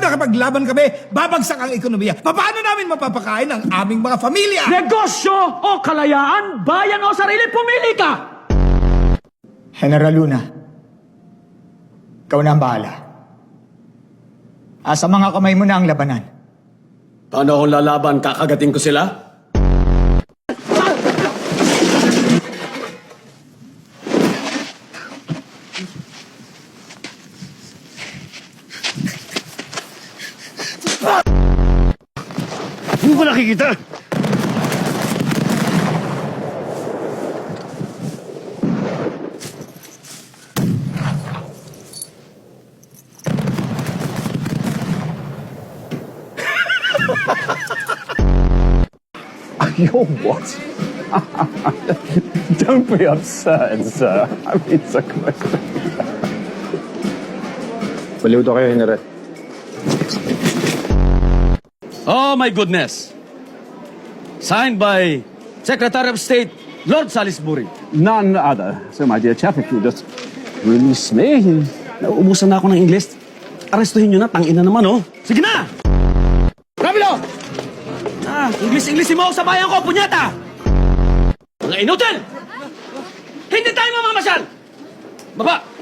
nakapaglaban kami, babagsak ang ekonomiya. Paano namin mapapakain ang aming mga pamilya? Negosyo o kalayaan, bayan o sarili, pumili ka! General Luna, ikaw na ang bahala. Asa mga kamay mo na ang labanan. Paano akong lalaban? Kakagating ko sila? Hindi ko nakikita! Yo, what? Don't be upset, sir. I mean, it's a question. Baliw daw kayo, General. Oh my goodness! Signed by Secretary of State Lord Salisbury. None other. So, my dear chap, if you just release me, Nauubusan na ako ng English. Arestuhin nyo na, tangina naman, oh. Sige na! Ramilo! English mo ako sa bayan ko, punyata! Mga inutil! Hindi tayo mamamasyal! Baba!